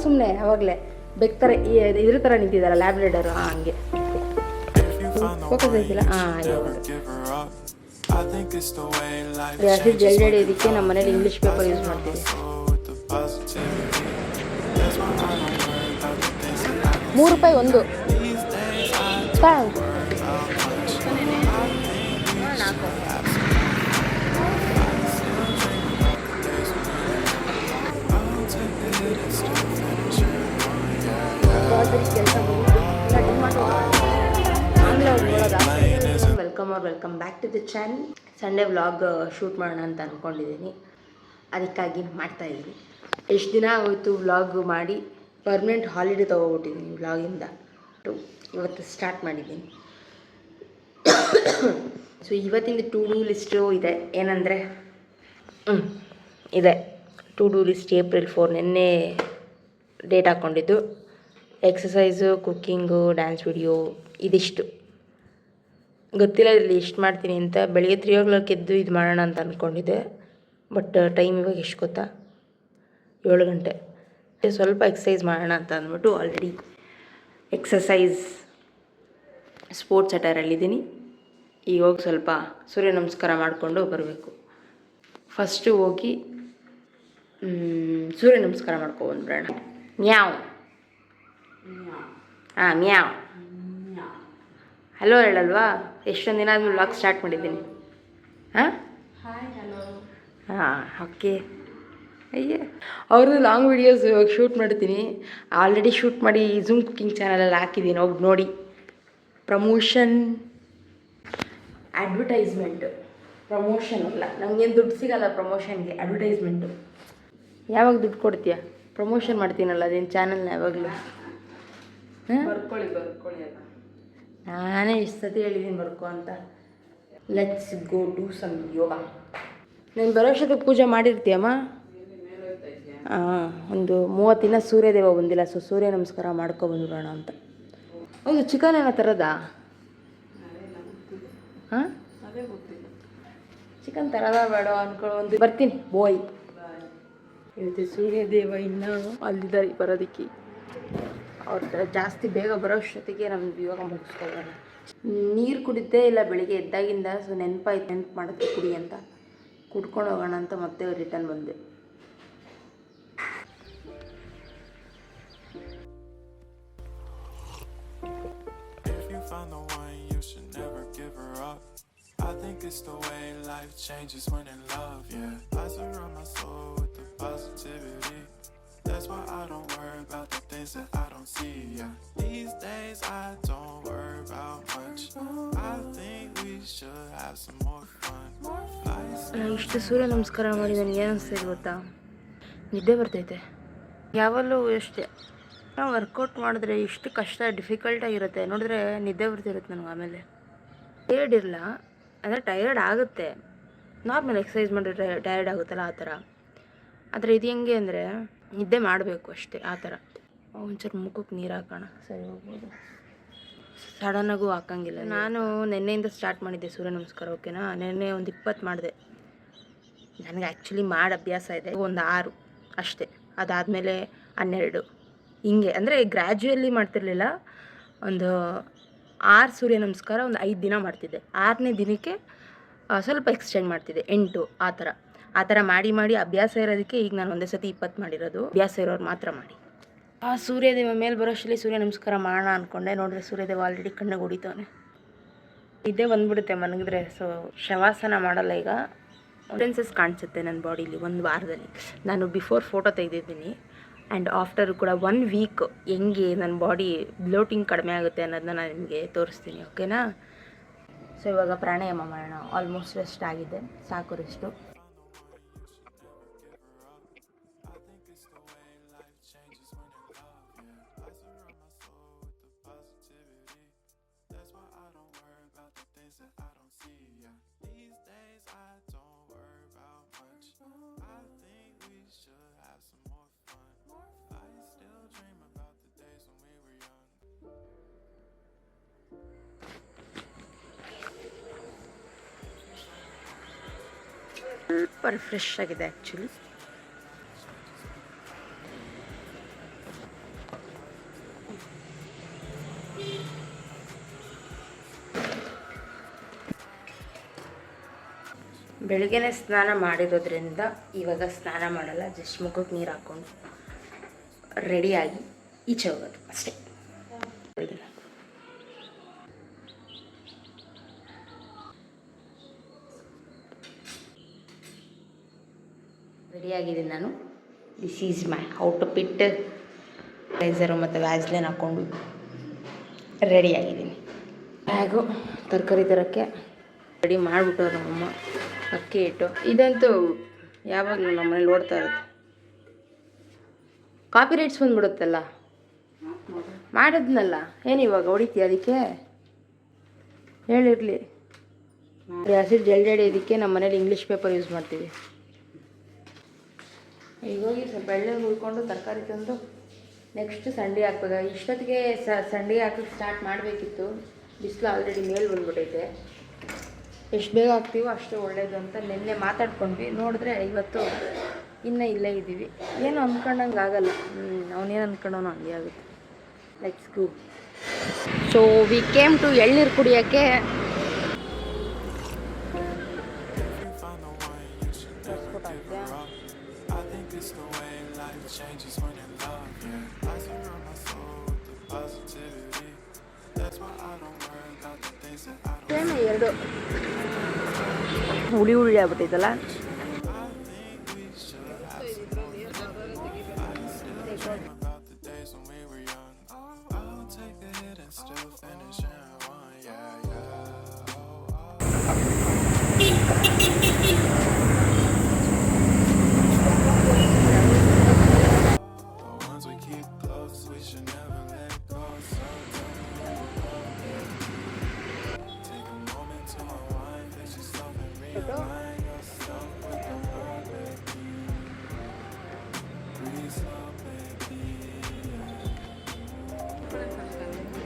ಸುಮ್ಮನೆ ಅವಾಗಲೇ ಬೆಕ್ತರ ಇದ್ರ ಥರ ನಿಂತಿದ್ದಾರ ಲ್ಯಾಬ್ರೇಡರು. ಹಾಂ, ಹಂಗೆ ಫೋಕಸ್ ಆಯ್ತಿಲ್ಲ. ಹಾಂ, ಜಾಸ್ತಿ ಜಲ್ದಿ ಹಿಡಿಯೋದಕ್ಕೆ ನಮ್ಮ ಮನೇಲಿ ಇಂಗ್ಲೀಷ್ ಪೇಪರ್ ಯೂಸ್ ಮಾಡ್ತೀವಿ. 3 ರೂಪಾಯಿ ಒಂದು. Welcome back to the channel. Sunday vlog shoot ಮಾಡೋಣ ಅಂತ ಅಂದ್ಕೊಂಡಿದ್ದೀನಿ, ಅದಕ್ಕಾಗಿ ಮಾಡ್ತಾಯಿದ್ದೀನಿ. ಎಷ್ಟು ದಿನ ಆಗೋಯ್ತು ವ್ಲಾಗ್ ಮಾಡಿ, ಪರ್ಮನೆಂಟ್ ಹಾಲಿಡೇ ತೊಗೊಬಿಟ್ಟಿದ್ದೀನಿ ವ್ಲಾಗಿಂದ. ಇವತ್ತು ಸ್ಟಾರ್ಟ್ ಮಾಡಿದ್ದೀನಿ. ಸೊ ಇವತ್ತಿಂದ ಟು ಡೂ ಲಿಸ್ಟು ಇದೆ. ಏನಂದರೆ ಇದೆ ಟು ಡೂ ಲಿಸ್ಟ್. ಏಪ್ರಿಲ್ 4 ನಿನ್ನೆ ಡೇಟ್ ಹಾಕ್ಕೊಂಡಿದ್ದು. ಎಕ್ಸಸೈಸು, ಕುಕ್ಕಿಂಗು, ಡ್ಯಾನ್ಸ್ ವಿಡಿಯೋ, ಇದಿಷ್ಟು ಗೊತ್ತಿಲ್ಲ ಇಲ್ಲಿ ಎಷ್ಟು ಮಾಡ್ತೀನಿ ಅಂತ. ಬೆಳಿಗ್ಗೆ 3 o'clock ಎದ್ದು ಇದು ಮಾಡೋಣ ಅಂತ ಅಂದ್ಕೊಂಡಿದ್ದೆ, ಬಟ್ ಟೈಮ್ ಇವಾಗ ಎಷ್ಟು ಗೊತ್ತಾ, 7 ಗಂಟೆ. ಸ್ವಲ್ಪ ಎಕ್ಸಸೈಸ್ ಮಾಡೋಣ ಅಂತ ಅಂದ್ಬಿಟ್ಟು ಆಲ್ರೆಡಿ ಎಕ್ಸಸೈಸ್ ಸ್ಪೋರ್ಟ್ಸ್ ಅಟೈರಲ್ಲಿದ್ದೀನಿ. ಈಗ ಹೋಗಿ ಸ್ವಲ್ಪ ಸೂರ್ಯ ನಮಸ್ಕಾರ ಮಾಡಿಕೊಂಡು ಬರಬೇಕು. ಫಸ್ಟು ಹೋಗಿ ಸೂರ್ಯ ನಮಸ್ಕಾರ ಮಾಡ್ಕೊಬಂದ್ಬಿಡೋಣ. ಮ್ಯಾವ್. ಹಾಂ, ಮ್ಯಾವ್. ಹಲೋ ಹೇಳಲ್ವಾ? ಎಷ್ಟೊಂದು ದಿನ ಆದ್ಮೇಲೆ ವ್ಲಾಗ್ ಸ್ಟಾರ್ಟ್ ಮಾಡಿದ್ದೀನಿ. ಹಾಂ, ಹಾಂ, ಓಕೆ. ಅಯ್ಯೇ, ಅವ್ರದ್ದು ಲಾಂಗ್ ವೀಡಿಯೋಸ್ ಇವಾಗ ಶೂಟ್ ಮಾಡ್ತೀನಿ. ಆಲ್ರೆಡಿ ಶೂಟ್ ಮಾಡಿ ಝೂಮ್ ಕುಕಿಂಗ್ ಚಾನಲಲ್ಲಿ ಹಾಕಿದ್ದೀನಿ, ಹೋಗಿ ನೋಡಿ. Promotion, advertisement. ಪ್ರಮೋಷನ್ ಅಲ್ಲ, ನಮಗೇನು ದುಡ್ಡು ಸಿಗಲ್ಲ ಪ್ರಮೋಷನ್ಗೆ, ಅಡ್ವರ್ಟೈಸ್ಮೆಂಟು. ಯಾವಾಗ ದುಡ್ಡು ಕೊಡ್ತೀಯಾ? ಪ್ರಮೋಷನ್ ಮಾಡ್ತೀನಲ್ಲ ಅದೇನು ಚಾನಲ್ನ ಯಾವಾಗಲೂ. ಹಾಂ, ಬರ್ಕೊಳ್ಳಿ ಅಲ್ಲ. ನಾನೇ ಎಷ್ಟು ಸತಿ ಹೇಳಿದ್ದೀನಿ ಬರ್ಕೊ ಅಂತ. ಲೆಟ್ಸ್ ಗೋ ಟು ಸಮ್ ಯೋಗ. ನೀನು ಬರೋಷ್ಟೊತ್ತಿಗೆ ಪೂಜೆ ಮಾಡಿರ್ತೀಯಮ್ಮ? ಹಾಂ, ಒಂದು 30 ದಿನ ಸೂರ್ಯದೇವ ಬಂದಿಲ್ಲ, ಸೊ ಸೂರ್ಯ ನಮಸ್ಕಾರ ಮಾಡ್ಕೊಬಂದ್ಬಿಡೋಣ ಅಂತ. ಹೌದು, ಚಿಕನ್ ಏನೋ ತರೋದಾ? ಹಾಂ, ಚಿಕನ್ ತರೋದ ಬೇಡ ಅಂದ್ಕೊಂಡು ಬರ್ತೀನಿ. ಬೋಯ್. ಇವತ್ತು ಸೂರ್ಯದೇವ ಇನ್ನೂ ಅಲ್ಲಿದ್ದಾರೆ ಬರೋದಕ್ಕೆ. ಅವ್ರ ಜಾಸ್ತಿ ಬೇಗ ಬರೋಷ್ಟೊತ್ತಿಗೆ ನಮ್ದು ಇವಾಗ ಮುಗಿಸ್ಕೊಳ್ಳೋಣ. ನೀರು ಕುಡಿತೇ ಇಲ್ಲ ಬೆಳಿಗ್ಗೆ ಎದ್ದಾಗಿಂದ. ಸೊ ನೆನಪು ಮಾಡುತ್ತೆ ಕುಡಿ ಅಂತ, ಕುಡ್ಕೊಂಡು ಹೋಗೋಣ ಅಂತ ಮತ್ತೆ ರಿಟರ್ನ್ ಬಂದೆ. I think it's the way life changes when in love, yeah. I surround my soul with the positivity. That's why I don't worry about the things that I don't see, yeah. These days I don't worry about much. I think we should have some more fun. ಇಷ್ಟು ಸೂರ್ಯ ನಮಸ್ಕಾರ ಮಾಡಿ ನನಗೆ ಏನು ಅನಿಸ್ತೈತೆ ಗೊತ್ತಾ? ನಿದ್ದೆ ಬರ್ತೈತೆ ಯಾವಲ್ಲೂ. ಅಷ್ಟೇ ನಾವು ವರ್ಕೌಟ್ ಮಾಡಿದ್ರೆ ಇಷ್ಟು ಕಷ್ಟ ಡಿಫಿಕಲ್ಟಾಗಿರುತ್ತೆ ನೋಡಿದ್ರೆ ನಿದ್ದೆ ಬರ್ತಿರುತ್ತೆ ನನಗೆ. ಆಮೇಲೆ ಟಯರ್ಡ್ ಇರಲ್ಲ, ಅಂದರೆ ಟಯರ್ಡ್ ಆಗುತ್ತೆ. ನಾರ್ಮಲ್ ಎಕ್ಸಸೈಸ್ ಮಾಡಿದ್ರೆ ಟಯರ್ಡ್ ಆಗುತ್ತಲ್ಲ ಆ ಥರ. ಆದರೆ ಇದು ಹೆಂಗೆ ಅಂದರೆ ನಿದ್ದೆ ಮಾಡಬೇಕು ಅಷ್ಟೇ, ಆ ಥರ. ಒಂಚೂರು ಮುಖಕ್ಕೆ ನೀರು ಹಾಕೋಣ, ಸರಿ ಹೋಗ್ಬೋದು. ಸಡನ್ನಾಗೂ ಹಾಕೋಂಗಿಲ್ಲ. ನಾನು ನಿನ್ನೆಯಿಂದ ಸ್ಟಾರ್ಟ್ ಮಾಡಿದ್ದೆ ಸೂರ್ಯ ನಮಸ್ಕಾರ, ಓಕೆನಾ? ನಿನ್ನೆ ಒಂದು 20 ಮಾಡಿದೆ. ನನಗೆ ಆ್ಯಕ್ಚುಲಿ ಮಾಡಿ ಅಭ್ಯಾಸ ಇದೆ, ಒಂದು 6 ಅಷ್ಟೇ. ಅದಾದಮೇಲೆ 12 ಹಿಂಗೆ, ಅಂದರೆ ಗ್ರ್ಯಾಜುಯಲಿ ಮಾಡ್ತಿರ್ಲಿಲ್ಲ. ಒಂದು 6 ಸೂರ್ಯ ನಮಸ್ಕಾರ ಒಂದು 5 ದಿನ ಮಾಡ್ತಿದ್ದೆ. 6ನೇ ದಿನಕ್ಕೆ ಸ್ವಲ್ಪ ಎಕ್ಸ್ಟೆಂಡ್ ಮಾಡ್ತಿದ್ದೆ, 8 ಆ ಥರ ಮಾಡಿ ಅಭ್ಯಾಸ ಇರೋದಕ್ಕೆ ಈಗ ನಾನು ಒಂದೇ ಸತಿ 20 ಮಾಡಿರೋದು. ಅಭ್ಯಾಸ ಇರೋರು ಮಾತ್ರ ಮಾಡಿ. ಆ ಸೂರ್ಯದೇವ ಮೇಲೆ ಬರೋಷ್ಟರಲ್ಲಿ ಸೂರ್ಯ ನಮಸ್ಕಾರ ಮಾಡೋಣ ಅಂದ್ಕೊಂಡೆ. ನೋಡಿದ್ರೆ ಸೂರ್ಯದೇವ ಆಲ್ರೆಡಿ ಕಣ್ಣಿಗೆ ಹೊಡಿತವನೆ. ಇದೇ ಬಂದ್ಬಿಡುತ್ತೆ ಮನಗಿದ್ರೆ. ಸೊ ಶವಾಸನ ಮಾಡಲ್ಲ ಈಗ. ಡಿಫ್ರೆನ್ಸಸ್ ಕಾಣಿಸುತ್ತೆ ನನ್ನ ಬಾಡೀಲಿ ಒಂದು ವಾರದಲ್ಲಿ. ನಾನು ಬಿಫೋರ್ ಫೋಟೋ ತೆಗೆದಿದ್ದೀನಿ ಆ್ಯಂಡ್ ಆಫ್ಟರ್ ಕೂಡ 1 ವೀಕ್ ಹೆಂಗೆ ನನ್ನ ಬಾಡಿ ಬ್ಲೋಟಿಂಗ್ ಕಡಿಮೆ ಆಗುತ್ತೆ ಅನ್ನೋದನ್ನ ನಾನು ನಿಮಗೆ ತೋರಿಸ್ತೀನಿ, ಓಕೆನಾ? ಸೊ ಇವಾಗ ಪ್ರಾಣಾಯಾಮ ಮಾಡೋಣ. ಆಲ್ಮೋಸ್ಟ್ ರೆಸ್ಟ್ ಆಗಿದೆ, ಸಾಕು ರೆಸ್ಟು. ಸ್ವಲ್ಪ ರಿಫ್ರೆಶ್ ಆಗಿದೆ ಆ್ಯಕ್ಚುಲಿ. ಬೆಳಗ್ಗೆನೇ ಸ್ನಾನ ಮಾಡಿರೋದ್ರಿಂದ ಇವಾಗ ಸ್ನಾನ ಮಾಡಲ್ಲ, ಜಸ್ಟ್ ಮುಖಕ್ಕೆ ನೀರು ಹಾಕ್ಕೊಂಡು ರೆಡಿಯಾಗಿ ಈಚೆ ಹೋಗೋದು ಅಷ್ಟೇ. ರೆಡಿಯಾಗಿದ್ದೀನಿ ನಾನು. This is my outfit. ರೈಸರು ಮತ್ತು ವ್ಯಾಸ್ಲೈನ್ ಹಾಕ್ಕೊಂಡು ರೆಡಿಯಾಗಿದ್ದೀನಿ. ಬ್ಯಾಗು ತರಕಾರಿ ತರೋಕ್ಕೆ ರೆಡಿ ಮಾಡಿಬಿಟ್ಟವ್ರು ನಮ್ಮಮ್ಮ. ಅಕ್ಕಿ ಹಿಟ್ಟು ಇದಂತೂ ಯಾವಾಗಲೂ ನಮ್ಮ ಮನೇಲಿ ಓಡ್ತಾ ಇರುತ್ತೆ. ಕಾಪಿ ರೈಟ್ಸ್ ಬಂದುಬಿಡುತ್ತಲ್ಲ, ಮಾಡಿದ್ನಲ್ಲ ಏನು ಇವಾಗ ಹೊಡಿತೀಯ ಅದಕ್ಕೆ? ಹೇಳಿರಲಿ. ಆ್ಯಸಿಡ್ ಜಲ್ಡಿ ಇದಕ್ಕೆ ನಮ್ಮ ಮನೇಲಿ ಇಂಗ್ಲೀಷ್ ಪೇಪರ್ ಯೂಸ್ ಮಾಡ್ತೀವಿ. ಈಗ ಹೋಗಿ ಸ್ವಲ್ಪ ಎಳ್ಳೆಗೆ ಹುಳ್ಕೊಂಡು ತರಕಾರಿ ತಂದು ನೆಕ್ಸ್ಟ್ ಸಂಡಿಗೆ ಹಾಕ್ಬೇಕು. ಇಷ್ಟೊತ್ತಿಗೆ ಸಂಡಿಗೆ ಹಾಕೋಕ್ಕೆ ಸ್ಟಾರ್ಟ್ ಮಾಡಬೇಕಿತ್ತು. ಬಿಸಿಲು ಆಲ್ರೆಡಿ ಮೇಲೆ ಬಂದ್ಬಿಟ್ಟೈತೆ. ಎಷ್ಟು ಬೇಗ ಹಾಕ್ತೀವೋ ಅಷ್ಟು ಒಳ್ಳೇದು ಅಂತ ನಿನ್ನೆ ಮಾತಾಡ್ಕೊಂಡ್ವಿ. ನೋಡಿದ್ರೆ ಇವತ್ತು ಇನ್ನೂ ಇಲ್ಲೇ ಇದ್ದೀವಿ. ಏನು ಅಂದ್ಕೊಂಡಂಗೆ ಆಗಲ್ಲ. ಅವನೇನು ಅಂದ್ಕೊಂಡವನು ಹಂಗೆ ಆಗುತ್ತೆ. Let's go. So we came to ಎಳ್ನೀರು ಕುಡಿಯೋಕ್ಕೆ. It's the way life changes when in love, yeah. I surround my soul with the positivity. That's why I don't worry about the things that I don't. Same ಎರಡು ಹುಳಿ ಹುಳಿ ಆಗ್ಬಿಟ್ಟೈತಲ್ಲ. I think we should have some fun. I still dream about the days when we were young. I'll take the hit and still finish in one, yeah, yeah.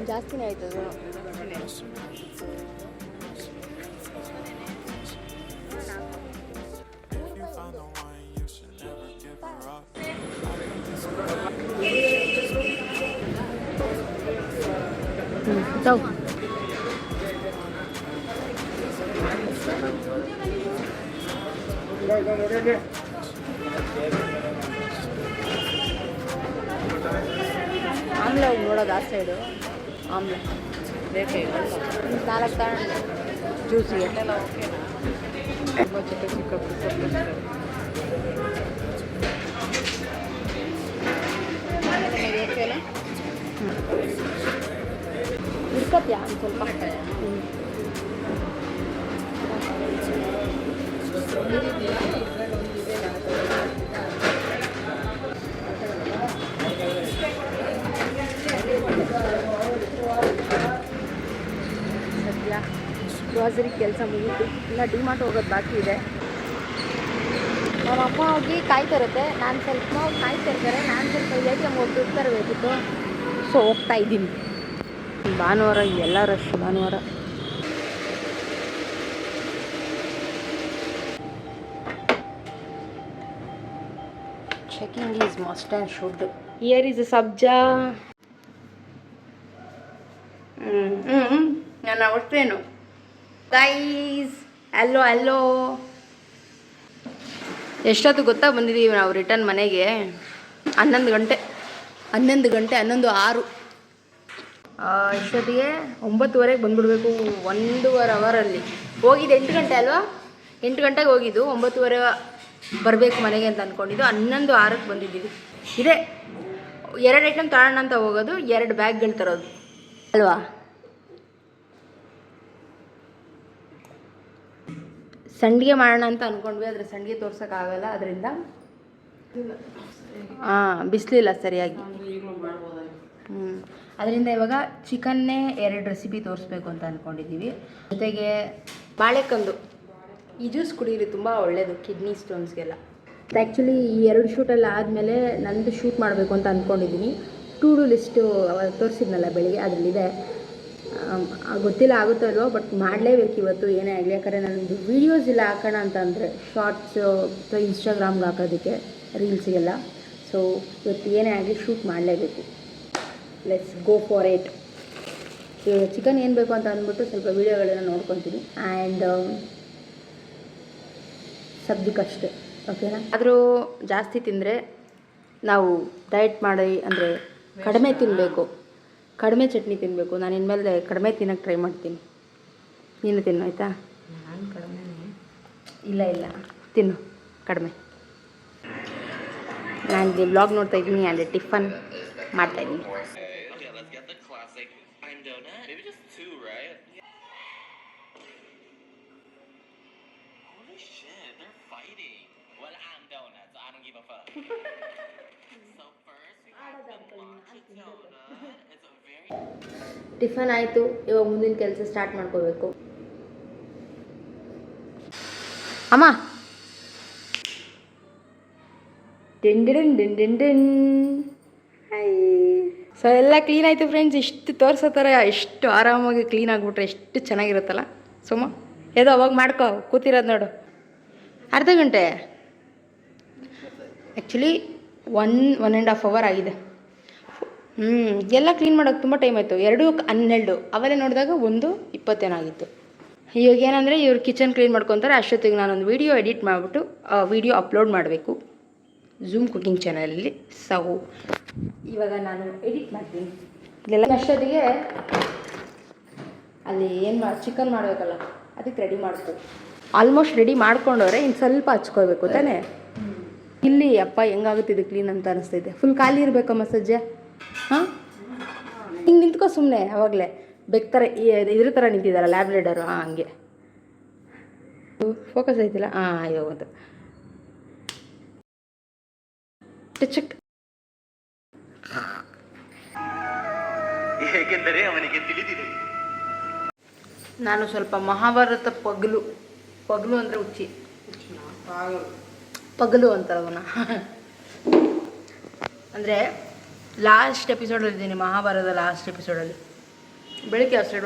ಜಾಸ್ತಿನೇ ಆಯ್ತದು. ತಗೋ. ಆಮ್ಲೆ ಹೋಗಿ ನೋಡೋದು ಆ side. ಆಮ್ಲೆ ಬೇಕೇ 4 ತಗೊಂಡು ಜ್ಯೂಸಿಗೆ ತುಂಬ ಚಿಕ್ಕ ಚಿಕ್ಕ ಇರ್ಕತ್ಯಾ ಒಂದು ಸ್ವಲ್ಪ. ಸದ್ಯ ಗ್ರಾಸರಿ ಕೆಲಸ ಮುಗಿತು. ಇಲ್ಲ ಡಿಮಾರ್ಟ್ ಹೋಗೋದು ಬಾಕಿ ಇದೆ. ನಮ್ಮ ಅಮ್ಮ ಹೋಗಿ ಕಾಯ್ತಿರುತ್ತೆ, ನಾನು ಸ್ವಲ್ಪ ಕಾಯ್ತಿರ್ತಾರೆ. ನಾನು ಸ್ವಲ್ಪ ATM ಹೋಗಿ ದುಡ್ಡು ತರಬೇಕಿತ್ತು. ಸೊ ಹೋಗ್ತಾ ಇದ್ದೀನಿ. ಭಾನುವಾರ ಎಲ್ಲ ರಶ್. ಭಾನುವಾರ checking is must and should. Here is a sabja. ನಾನು ಹೊರಟೇನು ಗೈಸ್. ಹಲೋ ಎಷ್ಟೊತ್ತು ಗೊತ್ತಾ ಬಂದಿದ್ದೀವಿ ನಾವು ರಿಟರ್ನ್ ಮನೆಗೆ? 11 ಗಂಟೆ 11:06. ಇಷ್ಟೊತ್ತಿಗೆ 9:30 ಬಂದುಬಿಡ್ಬೇಕು. 1.5 ಅವರಲ್ಲಿ ಹೋಗಿದ್ದು 8 ಗಂಟೆ ಅಲ್ವಾ? 8 ಗಂಟೆಗೆ ಹೋಗಿದ್ದು. 9:30 ಬರಬೇಕು ಮನೆಗೆ ಅಂತ ಅಂದ್ಕೊಂಡಿದ್ದು. 11:06 ಬಂದಿದ್ದೀವಿ. ಇದೇ 2 ಐಟಮ್ ತಗೋಣ ಅಂತ ಹೋಗೋದು, 2 ಬ್ಯಾಗ್ಗಳು ತರೋದು ಅಲ್ವಾ? ಸಂಡಿಗೆ ಮಾಡೋಣ ಅಂತ ಅಂದ್ಕೊಂಡ್ವಿ, ಆದರೆ ಸಂಡಿಗೆ ತೋರ್ಸೋಕ್ಕಾಗಲ್ಲ. ಅದರಿಂದ ಬಿಸಿಲಿಲ್ಲ ಸರಿಯಾಗಿ. ಅದರಿಂದ ಇವಾಗ ಚಿಕನ್ನೇ 2 ರೆಸಿಪಿ ತೋರಿಸ್ಬೇಕು ಅಂತ ಅಂದ್ಕೊಂಡಿದ್ದೀವಿ. ಜೊತೆಗೆ ಬಾಳೆಕಂದು ಈ ಜ್ಯೂಸ್ ಕುಡೀರಿ, ತುಂಬ ಒಳ್ಳೆಯದು ಕಿಡ್ನಿ ಸ್ಟೋನ್ಸ್ಗೆಲ್ಲ. ಆ್ಯಕ್ಚುಲಿ ಈ 2 ಶೂಟೆಲ್ಲ ಆದಮೇಲೆ ನಂದು ಶೂಟ್ ಮಾಡಬೇಕು ಅಂತ ಅಂದ್ಕೊಂಡಿದ್ದೀನಿ. ಟು ಡೂ ಲಿಸ್ಟು ತೋರಿಸಿದ್ನಲ್ಲ ಬೆಳಿಗ್ಗೆ, ಅದರಲ್ಲಿದೆ. ಗೊತ್ತಿಲ್ಲ ಆಗುತ್ತೋ ಅಲ್ವೋ, ಬಟ್ ಮಾಡಲೇಬೇಕು ಇವತ್ತು ಏನೇ ಆಗಲಿ. ಯಾಕಂದರೆ ನನ್ನದು ವೀಡಿಯೋಸ್ ಇಲ್ಲ ಹಾಕೋಣ ಅಂತಂದರೆ, ಶಾರ್ಟ್ಸು ಅಥವಾ ಇನ್ಸ್ಟಾಗ್ರಾಮ್ಗೆ ಹಾಕೋದಕ್ಕೆ, ರೀಲ್ಸಿಗೆಲ್ಲ. ಸೊ ಇವತ್ತು ಏನೇ ಆಗಲಿ ಶೂಟ್ ಮಾಡಲೇಬೇಕು. Let's go for it. ಇವಾಗ ಚಿಕನ್ ಏನು ಬೇಕು ಅಂತ ಅಂದ್ಬಿಟ್ಟು ಸ್ವಲ್ಪ ವೀಡಿಯೋಗಳನ್ನ ನೋಡ್ಕೊತೀನಿ. ಆ್ಯಂಡ್ ಸದ್ಯಕ್ಕಷ್ಟೇ, ಓಕೆನಾ? ಆದರೂ ಜಾಸ್ತಿ ತಿಂದರೆ ನಾವು ಡಯಟ್ ಮಾಡಿ, ಅಂದರೆ ಕಡಿಮೆ ತಿನ್ನಬೇಕು, ಕಡಿಮೆ ಚಟ್ನಿ ತಿನ್ನಬೇಕು. ನಾನು ಇನ್ಮೇಲೆ ಕಡಿಮೆ ತಿನ್ನೋಕ್ಕೆ ಟ್ರೈ ಮಾಡ್ತೀನಿ. ನೀನು ತಿನ್ನು, ಆಯಿತಾ? ನಾನು ಕಡಿಮೆ ಇಲ್ಲ ತಿನ್ನು ಕಡಿಮೆ. ನಾನು ಬ್ಲಾಗ್ ನೋಡ್ತಾ ಇದ್ದೀನಿ, ಅಂದರೆ ಟಿಫನ್ ಮಾಡ್ತಾಯಿದ್ದೀನಿ. ಟಿಫನ್ ಆಯಿತು, ಇವಾಗ ಮುಂದಿನ ಕೆಲಸ ಸ್ಟಾರ್ಟ್ ಮಾಡ್ಕೋಬೇಕು. ಅಮ್ಮ ಸೊ ಎಲ್ಲ ಕ್ಲೀನ್ ಆಯಿತು ಫ್ರೆಂಡ್ಸ್. ಇಷ್ಟು ತೋರಿಸೋ ಥರ ಎಷ್ಟು ಆರಾಮಾಗಿ ಕ್ಲೀನ್ ಆಗಿಬಿಟ್ರೆ ಎಷ್ಟು ಚೆನ್ನಾಗಿರುತ್ತಲ್ಲ. ಸುಮ್ಮ ಏನೋ ಅವಾಗ ಮಾಡ್ಕೋ, ಕೂತಿರೋದು ನೋಡು. ಅರ್ಧ ಗಂಟೆ ಆ್ಯಕ್ಚುಲಿ 1.5 ಅವರ್ ಆಗಿದೆ. ಎಲ್ಲ ಕ್ಲೀನ್ ಮಾಡೋಕ್ಕೆ ತುಂಬ ಟೈಮ್ ಆಯಿತು. 2:12 ಅವಲೇ ನೋಡಿದಾಗ 1:20 ಆಗಿತ್ತು. ಇವಾಗ ಏನಂದರೆ ಇವ್ರು ಕಿಚನ್ ಕ್ಲೀನ್ ಮಾಡ್ಕೊತಾರೆ, ಅಷ್ಟೊತ್ತಿಗೆ ನಾನೊಂದು ವೀಡಿಯೋ ಎಡಿಟ್ ಮಾಡಿಬಿಟ್ಟು ವೀಡಿಯೋ ಅಪ್ಲೋಡ್ ಮಾಡಬೇಕು ಝೂಮ್ ಕುಕಿಂಗ್ ಚಾನಲಲ್ಲಿ. ಸೊ ಇವಾಗ ನಾನು ಎಡಿಟ್ ಮಾಡ್ತೀನಿ. ಇದೆಲ್ಲ ಅಷ್ಟೊತ್ತಿಗೆ ಅಲ್ಲಿ ಚಿಕನ್ ಮಾಡಬೇಕಲ್ಲ, ಅದಕ್ಕೆ ರೆಡಿ ಮಾಡ್ಕೊ. ಆಲ್ಮೋಸ್ಟ್ ರೆಡಿ ಮಾಡ್ಕೊಂಡವ್ರೆ, ಇನ್ನು ಸ್ವಲ್ಪ ಹಚ್ಕೋಬೇಕು ತಾನೇ. ಇಲ್ಲಿ ಅಪ್ಪ ಹೆಂಗಾಗುತ್ತೆ ಇದು ಕ್ಲೀನ್ ಅಂತ ಅನಿಸ್ತೈತೆ. ಫುಲ್ ಖಾಲಿ ಇರಬೇಕಮ್ಮ ಸಜ್ಜೆ. ಹಾಂ, ಹಿಂಗೆ ನಿಂತ್ಕೋ ಸುಮ್ಮನೆ. ಅವಾಗಲೇ ಥರ ಇದ್ರ ಥರ ನಿಂತಿದ್ದಾರ ಲ್ಯಾಬ್ರೇಡರು. ಹಾಂ, ಹಂಗೆ ಫೋಕಸ್ ಆಯ್ತಿಲ್ಲ. ಹಾಂ, ಇವಾಗಂತ ಟಚಕ್. ಏಕೆಂದರೆ ಅವನಿಗೆ ತಿಳಿದಿದೆ. ನಾನು ಸ್ವಲ್ಪ ಮಹಾಭಾರತ ಪಗಲು ಅಂದರೆ ಹುಚ್ಚಿ, ಪಗಲು ಅಂತಾರವನ್ನ. ಅಂದರೆ ಲಾಸ್ಟ್ ಎಪಿಸೋಡಲ್ಲಿದ್ದೀನಿ, ಮಹಾಭಾರತದ ಲಾಸ್ಟ್ ಎಪಿಸೋಡಲ್ಲಿ. ಬೆಳಗ್ಗೆ ಅಷ್ಟೇ.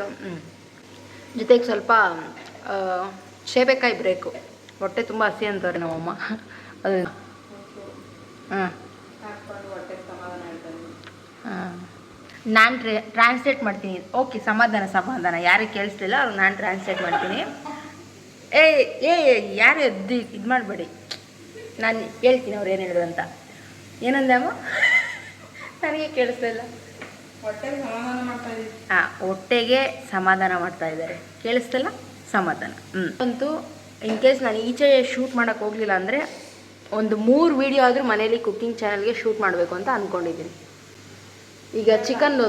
ಜೊತೆಗೆ ಸ್ವಲ್ಪ ಸೇಬೆಕಾಯಿ ಬ್ರೇಕು. ಹೊಟ್ಟೆ ತುಂಬ ಹಸಿ ಅಂತಾರೆ ನಮ್ಮಮ್ಮ. ಅದು ಹಾಂ ನಾನು ಟ್ರಾನ್ಸ್ಲೇಟ್ ಮಾಡ್ತೀನಿ. ಓಕೆ, ಸಮಾಧಾನ. ಯಾರಿಗೆ ಕೇಳಿಸ್ಲಿಲ್ಲ ಅವ್ರು ನಾನು ಟ್ರಾನ್ಸ್ಲೇಟ್ ಮಾಡ್ತೀನಿ. ಯಾರು ಇದು ಮಾಡಬೇಡಿ, ನಾನು ಹೇಳ್ತೀನಿ ಅವ್ರು ಏನು ಹೇಳಿದ್ರು ಅಂತ. ಏನಂದೆ ಅಮ್ಮ? ನನಗೆ ಕೇಳಿಸ್ಲಿಲ್ಲ. ಹೊಟ್ಟೆಗೆ ಸಮಾಧಾನ ಮಾಡ್ತಾ ಇದ್ದಾರೆ. ಕೇಳಿಸ್ತಿಲ್ಲ, ಸಮಾಧಾನ. ಅಂತೂ ಇನ್ ಕೇಸ್ ನಾನು ಈಚೆ ಶೂಟ್ ಮಾಡೋಕ್ಕೆ ಹೋಗಲಿಲ್ಲ ಅಂದರೆ ಒಂದು 3 ವೀಡಿಯೋ ಆದರೂ ಮನೇಲಿ ಕುಕ್ಕಿಂಗ್ ಚಾನಲ್ಗೆ ಶೂಟ್ ಮಾಡಬೇಕು ಅಂತ ಅಂದ್ಕೊಂಡಿದ್ದೀನಿ. ಈಗ ಚಿಕನ್ದು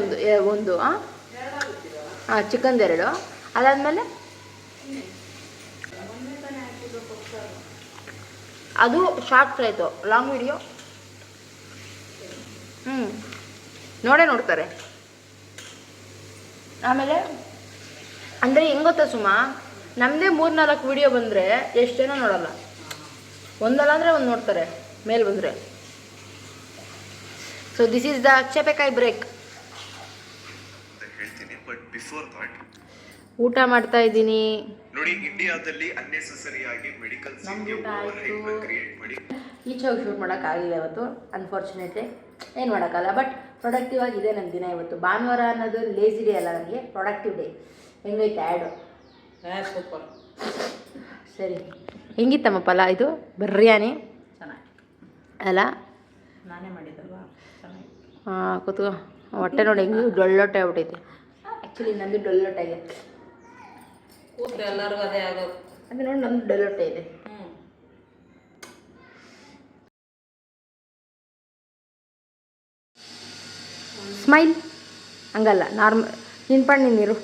ಹಾಂ, ಚಿಕನ್ದು 2, ಅದಾದಮೇಲೆ ಅದು ಶಾರ್ಟ್ಸ್ ಆಯಿತು. ಲಾಂಗ್ ವಿಡಿಯೋ ನೋಡ್ತಾರೆ. ಆಮೇಲೆ ಅಂದರೆ ಹೆಂಗೆ ಗೊತ್ತಾ ಸುಮಾ, ನಮ್ಮದೇ 3-4 ವೀಡಿಯೋ ಬಂದರೆ ಎಷ್ಟು ಜನ ನೋಡೋಲ್ಲ. ಒಂದಲ್ಲ ಅಂದರೆ ಒಂದು ನೋಡ್ತಾರೆ ಮೇಲೆ ಬಂದರೆ. ಸೊ ದಿಸ್ ಈಸ್ ದ ಚೇಪೆಕಾಯಿ ಬ್ರೇಕ್. ಹೇಳ್ತೀನಿ, ಬಟ್ ಬಿಫೋರ್ ದಟ್ ಊಟ ಮಾಡ್ತಾ ಇದ್ದೀನಿ. ನೋಡಿ, ಇಂಡಿಯಾದಲ್ಲಿ ಅನ್ನೆಸೆಸರಿ ಆಗಿ ಮೆಡಿಕಲ್ ಕ್ರಿಯೇಟ್ ಮಾಡಿ ಈಚೆ ಹೋಗಿ ಶೂಟ್ ಮಾಡೋಕ್ಕಾಗಿಲ್ಲ ಇವತ್ತು, ಅನ್ಫಾರ್ಚುನೇಟ್ಲಿ. ಏನು ಮಾಡೋಕ್ಕಲ್ಲ, ಬಟ್ ಪ್ರೊಡಕ್ಟಿವ್ ಆಗಿದೆ ನನ್ನ ದಿನ ಇವತ್ತು. ಭಾನುವಾರ ಅನ್ನೋದು ಲೇಸಿ ಡೇ ಅಲ್ಲ, ನನಗೆ ಪ್ರೊಡಕ್ಟಿವ್ ಡೇ. ಹೆಂಗೈತೆ ಆ್ಯಡು? ಸೂಪರ್. ಸರಿ, ಹೆಂಗಿತ್ತಮ್ಮ ಪಲ? ಇದು ಬಿರಿಯಾನಿ ಚೆನ್ನಾಗಿ ಅಲ್ಲ? ನಾನೇ ಮಾಡಿದ್ದಲ್ವಾ, ಚೆನ್ನಾಗಿ. ಹಾಂ, ಕೂತ್ಕೋ. ಹೊಟ್ಟೆ ನೋಡಿ ಹೆಂಗೆ ಡೊಳ್ಳೊಟ್ಟೆ ಆಗ್ಬಿಟ್ಟೈತೆ. ಆ್ಯಕ್ಚುಲಿ ನಂದು ಡೊಳ್ಳೊಟ್ಟೆ ಆಗಿದೆ. ಕೂತ್ರೆ ಎಲ್ಲರಿಗೂ ಅದೇ ಆಗೋದು. ಅದು ನೋಡಿ, ನಮ್ಮದು ಡೊಳ್ಳೊಟ್ಟೆ ಇದೆ. ಸ್ಮೈಲ್ ಹಂಗಲ್ಲ, ನಾರ್ಮಲ್. ನಿನ್ಪಣ್ಣು ನೀರು